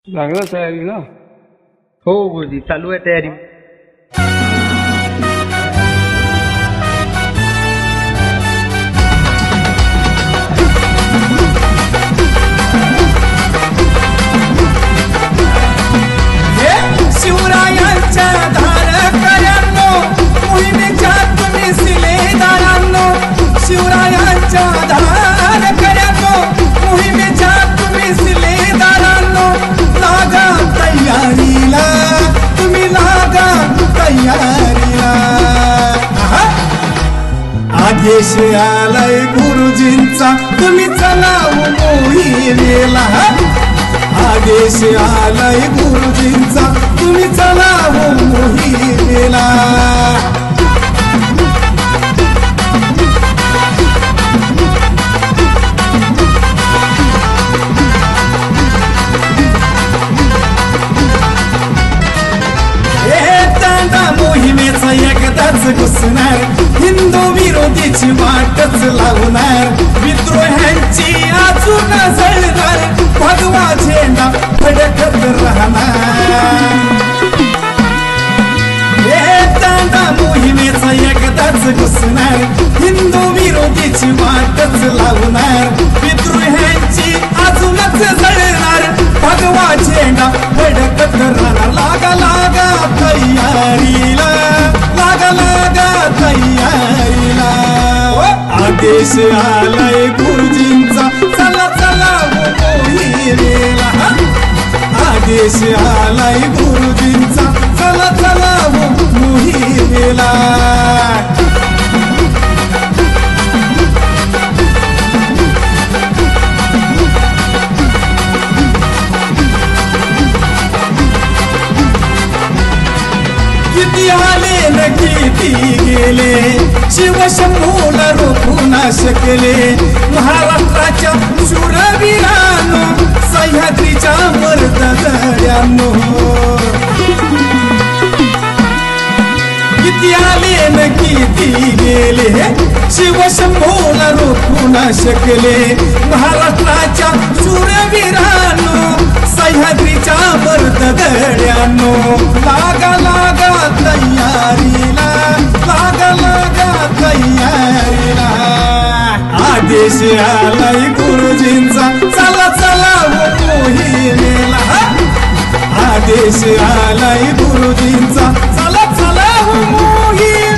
लागला तयारी ना? हो गुरुजी, चालू आहे तयारी. शिवरायांच्या धारकऱ्यांनो, मोहिमेच्या तुम्ही शिलेदारांनो, शिवरायांच्या धारकऱ्यांनो, मोहिमेच्या तुम्ही शिलेदारांनो, लागा तयारीला, तुम्ही लागा तयारीला. आदेश आलाय गुरुजींचा, तुम्ही चला मोहिमेला. आदेश आलाय गुरुजींचा, तुम्ही चला मोहिमेला. मोहिमेचा एकदाच घुसणार, हिंदू विरोधीची वाटच लावणार, विद्रोह्यांची अजून जळणार, भगवा झेंडा फडकत राहणार. मोहिमेचा एकदाच घुसणार, हिंदू विरोधीची वाटच लावणार, विद्रोह्यांची अजूनच जळणार, भगवा झेंडा फडकत राहणार. लागा लागा तयारीला, लागा लागा तयारीला. आदेश आलाय गुरुजींचा, चला चला मोहिमेला. आदेश आलाय गुरुजींचा, चला चला मोहिमेला. किती आले न किती गेले, शिवशंभूला रोखू न शकले, महाराष्ट्राच्या शूरवीरांनो, सह्याद्रीच्या मर्दगड्यांनो. किती आले न किती गेले, शिवशंभूला रोखू न शकले, महाराष्ट्राच्या शूरवीरांनो, सह्याद्रीच्या मर्दगड्यांनो. लागा लागा तयारीला, लागा लागा तयारीला. आदेश आलाय गुरुजींचा, चला चला मोहिमेला. आदेश आलाय गुरुजींचा, चला चला मोहिमेला.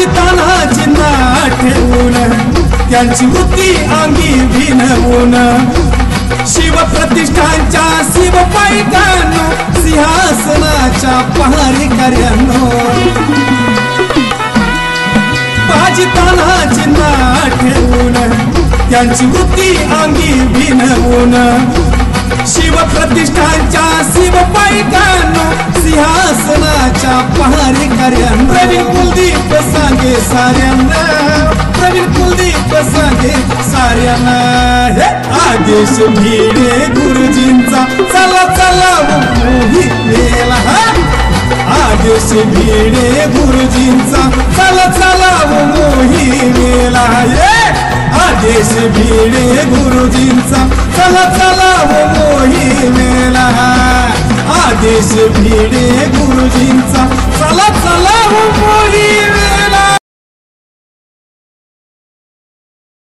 तानाची नाव ठेवून, त्यांची वृत्ती अंगी भिनवून, शिवप्रतिष्ठानच्या शिवपायकांनो, सिंहासनाच्या पहारेकऱ्यांनो. तानाची नाव ठेवून, त्यांची वृत्ती अंगी भिनवून, शिवप्रतिष्ठानच्या शिवपायकांनो, सिंहासनाच्या पहारेकऱ्यांनो. प्रवीण कुलदीप सांगे साऱ्यांना, प्रवीण कुलदीप सांगे साऱ्यांना. आदेश भिडे गुरुजींचा, चला चला मोहिमेला. आदेश भिडे गुरुजींचा, चला चला मोहिमेला. आदेश भिडे गुरुजींचा, चला चला मोहिमेला. आदेश भिडे गुरुजींचा, चला चला